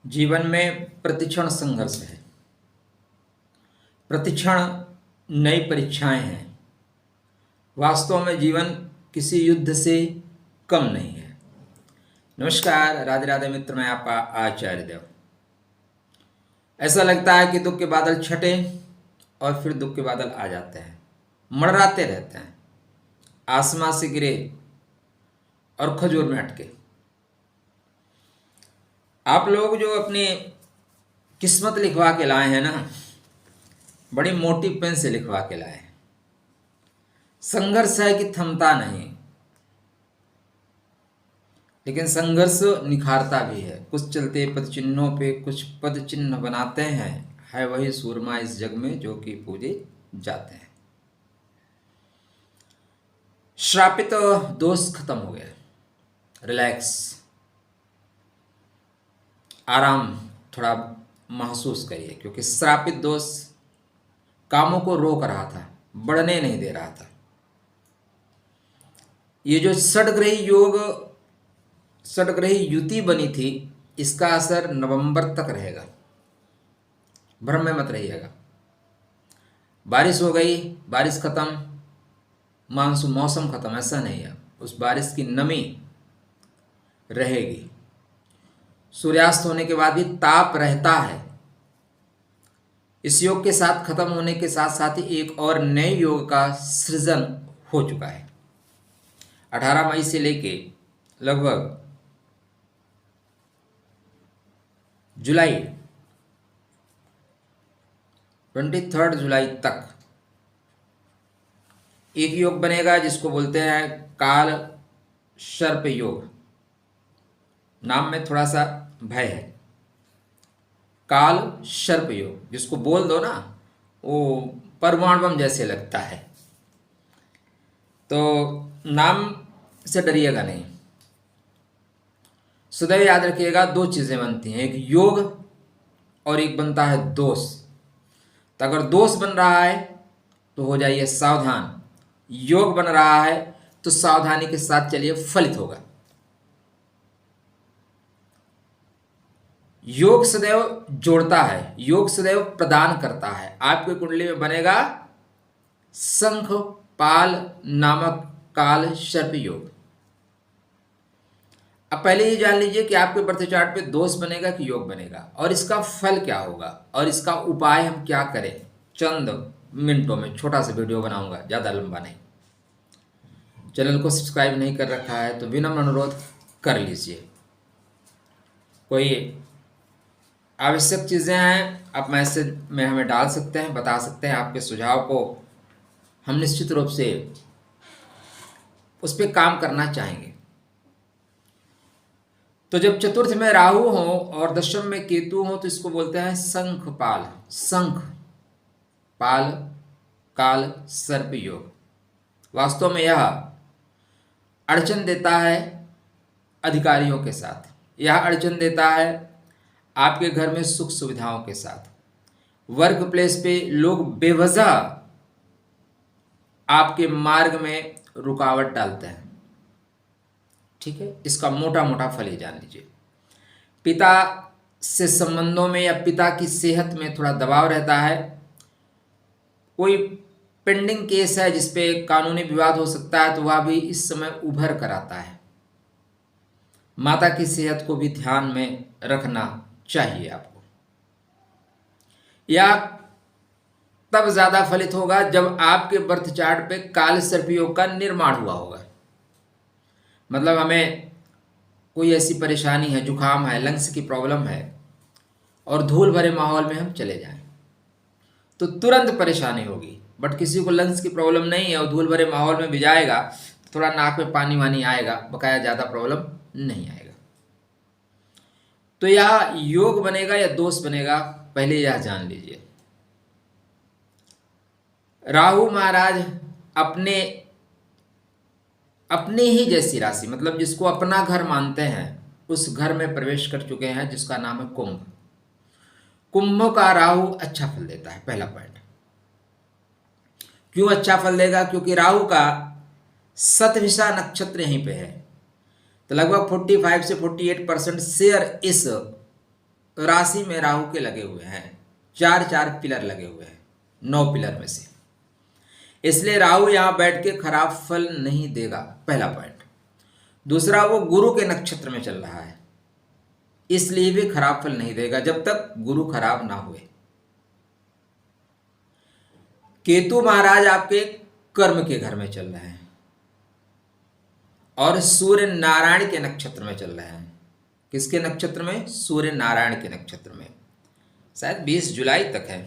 जीवन में प्रतिक्षण संघर्ष है। प्रतिक्षण नई परीक्षाएं हैं। वास्तव में जीवन किसी युद्ध से कम नहीं है। नमस्कार, राधे राधे मित्र, मैं आपका आचार्य देव। ऐसा लगता है कि दुख के बादल छटे और फिर दुख के बादल आ जाते हैं, मंडराते रहते हैं, आसमां से गिरे और खजूर में अटके। आप लोग जो अपनी किस्मत लिखवा के लाए हैं ना, बड़ी मोटी पेन से लिखवा के लाए हैं। संघर्ष है कि थमता नहीं, लेकिन संघर्ष निखारता भी है। कुछ चलते पद चिन्हों पे कुछ पद चिन्ह बनाते हैं, है वही सूरमा इस जग में जो कि पूजे जाते हैं। श्रापित दोष खत्म हो गया, रिलैक्स, आराम थोड़ा महसूस करिए, क्योंकि श्रापित दोष कामों को रोक रहा था, बढ़ने नहीं दे रहा था। ये जो षडग्रही युति बनी थी, इसका असर नवंबर तक रहेगा। भ्रम में मत रहिएगा। बारिश हो गई, बारिश खत्म, मानसून मौसम खत्म, ऐसा नहीं है। उस बारिश की नमी रहेगी। सूर्यास्त होने के बाद भी ताप रहता है। इस योग के साथ खत्म होने के साथ साथ ही एक और नए योग का सृजन हो चुका है। 18 मई से लेके लगभग जुलाई 23 जुलाई तक एक योग बनेगा जिसको बोलते हैं काल सर्प योग। नाम में थोड़ा सा भय है। काल सर्प योग, जिसको बोल दो ना, वो परमाणु बम जैसे लगता है। तो नाम से डरिएगा नहीं। सदैव याद रखिएगा, दो चीजें बनती हैं, एक योग और एक बनता है दोष। तो अगर दोष बन रहा है तो हो जाइए सावधान, योग बन रहा है तो सावधानी के साथ चलिए, फलित होगा। योग सदैव जोड़ता है, योग सदैव प्रदान करता है। आपकी कुंडली में बनेगा शंख पाल नामक काल सर्प योग। अब पहले ये जान लीजिए कि आपके बर्थ चार्ट पे दोष बनेगा कि योग बनेगा, और इसका फल क्या होगा और इसका उपाय हम क्या करें। चंद मिनटों में छोटा सा वीडियो बनाऊंगा, ज़्यादा लंबा नहीं। चैनल को सब्सक्राइब नहीं कर रखा है तो विनम्र अनुरोध कर लीजिए। कोई आवश्यक चीज़ें हैं आप मैसेज में हमें डाल सकते हैं, बता सकते हैं। आपके सुझाव को हम निश्चित रूप से उस पर काम करना चाहेंगे। तो जब चतुर्थ में राहु हो और दशम में केतु हो तो इसको बोलते हैं शंख पाल, शंख पाल काल सर्प योग। वास्तव में यह अड़चन देता है अधिकारियों के साथ, यह अड़चन देता है आपके घर में सुख सुविधाओं के साथ। वर्क प्लेस पे लोग बेवजह आपके मार्ग में रुकावट डालते हैं, ठीक है। इसका मोटा मोटा फल ही जान लीजिए। पिता से संबंधों में या पिता की सेहत में थोड़ा दबाव रहता है। कोई पेंडिंग केस है जिसपे कानूनी विवाद हो सकता है तो वह भी इस समय उभर कर आता है। माता की सेहत को भी ध्यान में रखना चाहिए आपको। या तब ज्यादा फलित होगा जब आपके बर्थ चार्ट पे काल सर्प योग का निर्माण हुआ होगा। मतलब हमें कोई ऐसी परेशानी है, जुकाम है, लंग्स की प्रॉब्लम है, और धूल भरे माहौल में हम चले जाएं तो तुरंत परेशानी होगी। बट किसी को लंग्स की प्रॉब्लम नहीं है और धूल भरे माहौल में भी जाएगा तो थोड़ा नाक में पानी वानी आएगा, बकाया ज़्यादा प्रॉब्लम नहीं आएगा। तो यह योग बनेगा या दोष बनेगा, पहले यह जान लीजिए। राहु महाराज अपने ही जैसी राशि, मतलब जिसको अपना घर मानते हैं, उस घर में प्रवेश कर चुके हैं, जिसका नाम है कुंभ। कुंभ का राहु अच्छा फल देता है, पहला पॉइंट। क्यों अच्छा फल देगा? क्योंकि राहु का शतभिषा नक्षत्र यहीं पे है। तो लगभग 45 से 48% शेयर इस राशि में राहु के लगे हुए हैं, 4 पिलर लगे हुए हैं 9 पिलर में से, इसलिए राहु यहां बैठ के खराब फल नहीं देगा, पहला पॉइंट। दूसरा, वो गुरु के नक्षत्र में चल रहा है, इसलिए भी खराब फल नहीं देगा जब तक गुरु खराब ना हुए। केतु महाराज आपके कर्म के घर में चल रहे हैं और सूर्य नारायण के नक्षत्र में चल रहे हैं। किसके नक्षत्र में? सूर्य नारायण के नक्षत्र में, शायद 20 जुलाई तक है।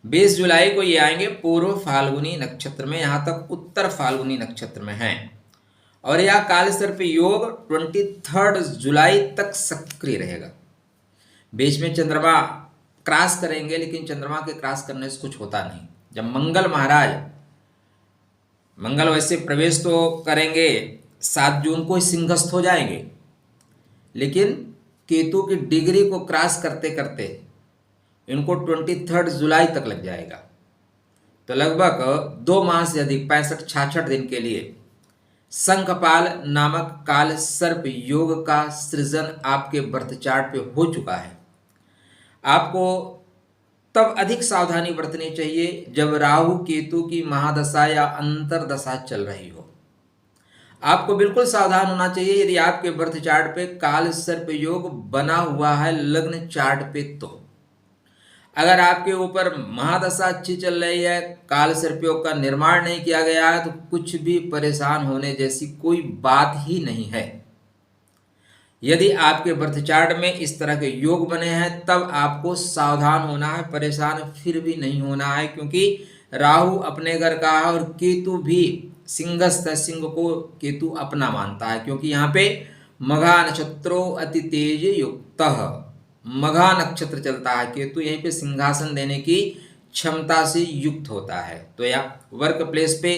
20 जुलाई को ये आएंगे पूर्व फाल्गुनी नक्षत्र में, यहां तक उत्तर फाल्गुनी नक्षत्र में हैं। और यह कालसर्प योग 23 जुलाई तक सक्रिय रहेगा। बीच में चंद्रमा क्रॉस करेंगे, लेकिन चंद्रमा के क्रॉस करने से कुछ होता नहीं। जब मंगल वैसे प्रवेश तो करेंगे, 7 जून को सिंहस्थ हो जाएंगे, लेकिन केतु की डिग्री को क्रॉस करते करते इनको 23 जुलाई तक लग जाएगा। तो लगभग 2 माह से अधिक 65-66 दिन के लिए शंखपाल नामक काल सर्प योग का सृजन आपके बर्थ चार्ट पे हो चुका है। आपको तब अधिक सावधानी बरतनी चाहिए जब राहु केतु की महादशा या अंतरदशा चल रही हो। आपको बिल्कुल सावधान होना चाहिए यदि आपके बर्थ चार्ट पे काल सर्प योग बना हुआ है लग्न चार्ट पे। तो अगर आपके ऊपर महादशा अच्छी चल रही है, काल सर्प योग का निर्माण नहीं किया गया है, तो कुछ भी परेशान होने जैसी कोई बात ही नहीं है। यदि आपके बर्थ चार्ट में इस तरह के योग बने हैं तब आपको सावधान होना है, परेशान फिर भी नहीं होना है, क्योंकि राहु अपने घर का है और केतु भी सिंहस्थ है। सिंह को केतु अपना मानता है, क्योंकि यहाँ पे मघा नक्षत्रो अति तेज युक्त, मघा नक्षत्र चलता है। केतु यहीं पे सिंहासन देने की क्षमता से युक्त होता है। तो या वर्क प्लेस पे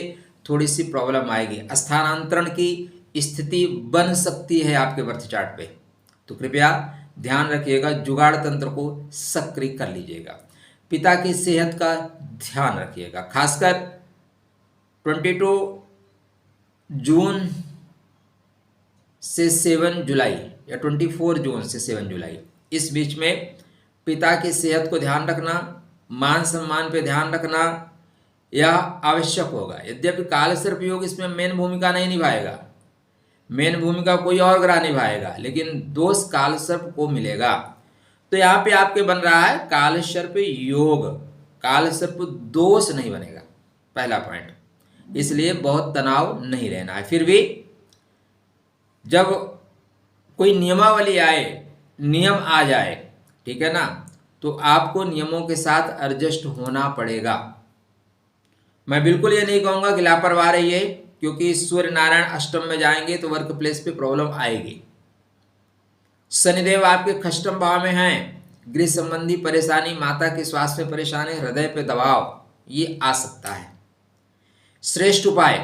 थोड़ी सी प्रॉब्लम आएगी, स्थानांतरण की स्थिति बन सकती है आपके बर्थ चार्ट पे। तो कृपया ध्यान रखिएगा, जुगाड़ तंत्र को सक्रिय कर लीजिएगा। पिता की सेहत का ध्यान रखिएगा, खासकर 22 जून से 7 जुलाई या 24 जून से 7 जुलाई, इस बीच में पिता की सेहत को ध्यान रखना, मान सम्मान पे ध्यान रखना यह आवश्यक होगा। यद्यपि काल सर्प योग इसमें मेन भूमिका नहीं निभाएगा, मेन भूमिका कोई और ग्रह निभाएगा, लेकिन दोष काल सर्प को मिलेगा। तो यहाँ पे आपके बन रहा है काल सर्प योग, काल सर्प दोष नहीं बनेगा, पहला पॉइंट। इसलिए बहुत तनाव नहीं लेना है। फिर भी जब कोई नियमावली आए, नियम आ जाए, ठीक है ना, तो आपको नियमों के साथ एडजस्ट होना पड़ेगा। मैं बिल्कुल ये नहीं कहूँगा कि लापरवाह रहिए, क्योंकि सूर्य नारायण अष्टम में जाएंगे तो वर्क प्लेस पे प्रॉब्लम आएगी। शनिदेव आपके खष्टम भाव में हैं, गृह संबंधी परेशानी, माता के स्वास्थ्य में परेशानी, हृदय पे दबाव, ये आ सकता है। श्रेष्ठ उपाय,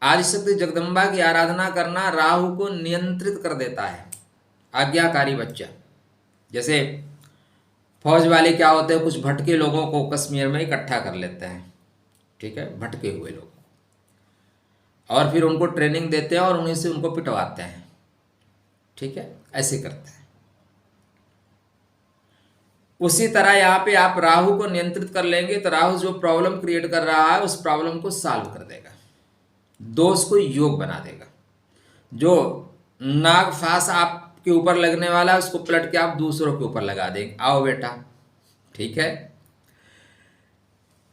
आदिशक्ति जगदम्बा की आराधना करना राहु को नियंत्रित कर देता है। आज्ञाकारी बच्चा, जैसे फौज वाले क्या होते हैं, कुछ भटके लोगों को कश्मीर में इकट्ठा कर लेते हैं, ठीक है, भटके हुए लोग, और फिर उनको ट्रेनिंग देते हैं और उन्हीं से उनको पिटवाते हैं, ठीक है, ऐसे करते हैं। उसी तरह यहाँ पे आप राहु को नियंत्रित कर लेंगे तो राहु जो प्रॉब्लम क्रिएट कर रहा है उस प्रॉब्लम को सॉल्व कर देगा, दोष को योग बना देगा। जो नाग फांस आपके ऊपर लगने वाला है उसको पलट के आप दूसरों के ऊपर लगा देंगे। आओ बेटा, ठीक है।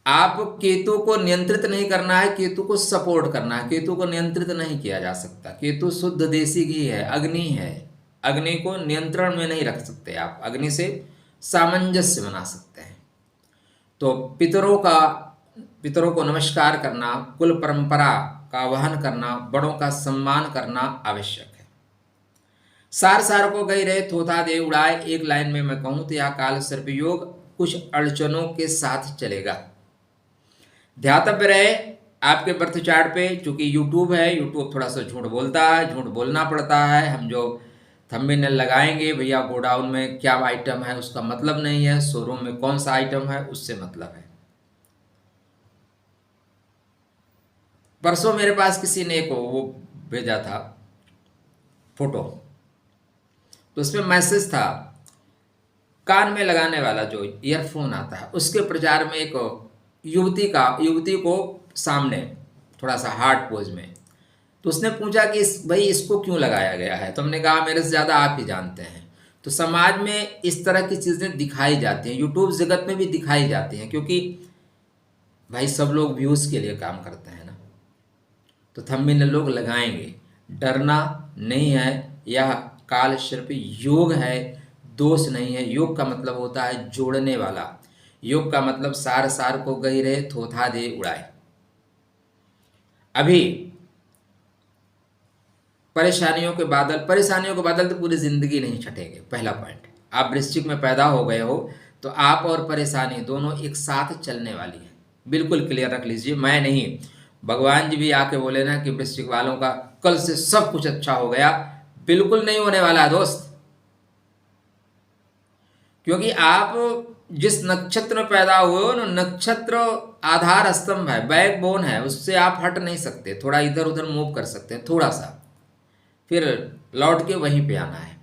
आप केतु को नियंत्रित नहीं करना है, केतु को सपोर्ट करना है। केतु को नियंत्रित नहीं किया जा सकता, केतु शुद्ध देसी घी है, अग्नि है, अग्नि को नियंत्रण में नहीं रख सकते आप, अग्नि से सामंजस्य बना सकते हैं। तो पितरों को नमस्कार करना, कुल परंपरा का वहन करना, बड़ों का सम्मान करना आवश्यक है। सार को गई रहे थोथा दे उड़ाए, एक लाइन में मैं कहूं तो यह काल सर्प योग कुछ अड़चनों के साथ चलेगा। ध्यातव्य रहे आपके बर्थ चार्ट पे, चूंकि यूट्यूब है, यूट्यूब थोड़ा सा झूठ बोलता है, झूठ बोलना पड़ता है। हम जो थंबनेल लगाएंगे भैया गोडाउन में क्या आइटम है उसका मतलब नहीं है, शोरूम में कौन सा आइटम है उससे मतलब है। परसों मेरे पास किसी ने को वो भेजा था फोटो, तो उसमें मैसेज था, कान में लगाने वाला जो ईयरफोन आता है उसके प्रचार में एक युवती को सामने थोड़ा सा हार्ड पोज में, तो उसने पूछा कि भाई इसको क्यों लगाया गया है, तो हमने कहा मेरे से ज़्यादा आप ही जानते हैं। तो समाज में इस तरह की चीज़ें दिखाई जाती हैं, यूट्यूब जगत में भी दिखाई जाती हैं, क्योंकि भाई सब लोग व्यूज़ के लिए काम करते हैं ना, तो थंबनेल लोग लगाएंगे। डरना नहीं है, यह काल सर्प योग है, दोष नहीं है। योग का मतलब होता है जोड़ने वाला, योग का मतलब सार सार को गहिरे थोथा दे उड़ाए। अभी परेशानियों के बादल तो पूरी जिंदगी नहीं छटेंगे। पहला पॉइंट, आप वृश्चिक में पैदा हो गए हो तो आप और परेशानी दोनों एक साथ चलने वाली है, बिल्कुल क्लियर रख लीजिए। मैं नहीं, भगवान जी भी आके बोले ना कि वृश्चिक वालों का कल से सब कुछ अच्छा हो गया, बिल्कुल नहीं होने वाला है दोस्त। क्योंकि आप जिस नक्षत्र में पैदा हुए हो ना, नक्षत्र आधार स्तंभ है, बैकबोन है, उससे आप हट नहीं सकते। थोड़ा इधर उधर मूव कर सकते हैं थोड़ा सा, फिर लौट के वहीं पे आना है।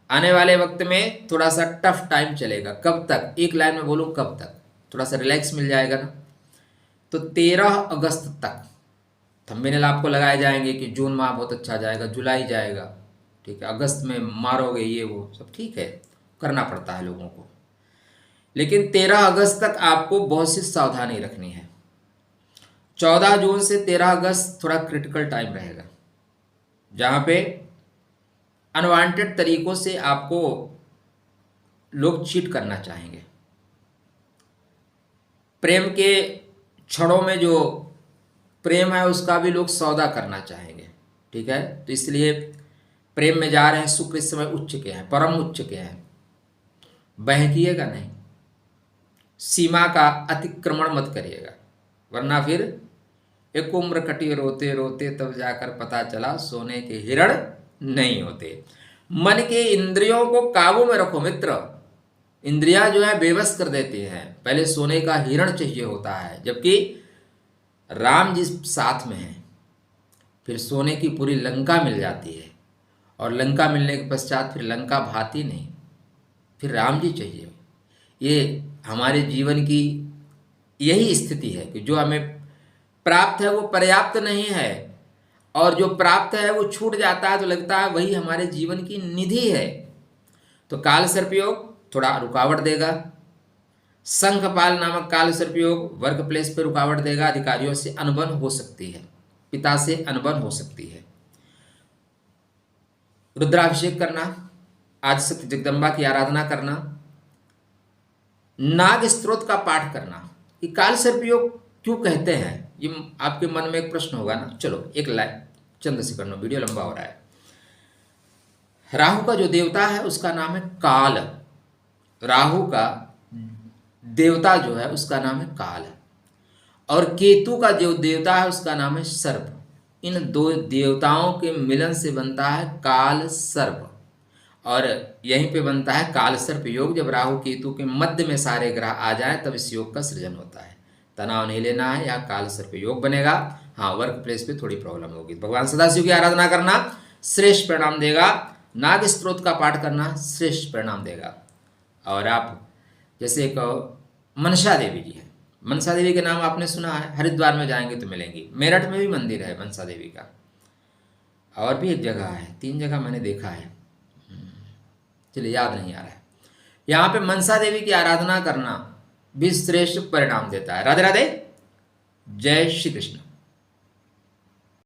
आने वाले वक्त में थोड़ा सा टफ टाइम चलेगा। कब तक, एक लाइन में बोलूँ कब तक, थोड़ा सा रिलैक्स मिल जाएगा ना, तो 13 अगस्त तक थंबनेल आपको लगाए जाएंगे कि जून माह बहुत अच्छा जाएगा, जुलाई जाएगा, ठीक है, अगस्त में मारोगे ये वो सब, ठीक है, करना पड़ता है लोगों को। लेकिन 13 अगस्त तक आपको बहुत सी सावधानी रखनी है। 14 जून से 13 अगस्त थोड़ा क्रिटिकल टाइम रहेगा, जहाँ पे अनवांटेड तरीकों से आपको लोग चीट करना चाहेंगे। प्रेम के क्षणों में जो प्रेम है उसका भी लोग सौदा करना चाहेंगे, ठीक है। तो इसलिए प्रेम में जा रहे हैं, शुक्र इस समय उच्च के हैं, परम उच्च के हैं, बहकिएगा नहीं, सीमा का अतिक्रमण मत करिएगा, वरना फिर एक उम्र कटी रोते रोते, तब जाकर पता चला सोने के हिरण नहीं होते। मन के इंद्रियों को काबू में रखो मित्र, इंद्रियां जो है बेबस कर देती हैं। पहले सोने का हिरण चाहिए होता है, जबकि राम जी साथ में हैं, फिर सोने की पूरी लंका मिल जाती है, और लंका मिलने के पश्चात फिर लंका भाती नहीं, फिर राम जी चाहिए। ये हमारे जीवन की यही स्थिति है कि जो हमें प्राप्त है वो पर्याप्त नहीं है, और जो प्राप्त है वो छूट जाता है तो लगता है वही हमारे जीवन की निधि है। तो काल सर्पयोग थोड़ा रुकावट देगा। शंखपाल नामक काल सर्पयोग वर्क प्लेस पर रुकावट देगा, अधिकारियों से अनबन हो सकती है, पिता से अनबन हो सकती है। रुद्राभिषेक करना, आदि शक्ति जगदम्बा की आराधना करना, नाग स्त्रोत का पाठ करना। ये काल सर्पयोग क्यों कहते हैं, ये आपके मन में एक प्रश्न होगा ना। चलो एक लाइन, चंद सेकंड में, वीडियो लंबा हो रहा है। राहु का जो देवता है उसका नाम है काल, राहु का देवता जो है उसका नाम है काल, और केतु का जो देवता है उसका नाम है सर्प। इन दो देवताओं के मिलन से बनता है काल सर्प, और यहीं पे बनता है काल सर्प योग। जब राहु केतु के मध्य में सारे ग्रह आ जाएं तब इस योग का सृजन होता है। तनाव नहीं लेना है, यह काल सर्प योग बनेगा। हाँ, वर्क प्लेस पे थोड़ी प्रॉब्लम होगी। भगवान सदाशिव की आराधना करना श्रेष्ठ परिणाम देगा, नाग स्त्रोत का पाठ करना श्रेष्ठ परिणाम देगा। और आप जैसे एक मनसा देवी जी है, मनसा देवी के नाम आपने सुना है, हरिद्वार में जाएंगे तो मिलेंगी। मेरठ में भी मंदिर है मनसा देवी का, और भी एक जगह है, 3 जगह मैंने देखा है, चलिए याद नहीं आ रहा है। यहाँ पे मनसा देवी की आराधना करना भी श्रेष्ठ परिणाम देता है। राधे राधे, जय श्री कृष्ण।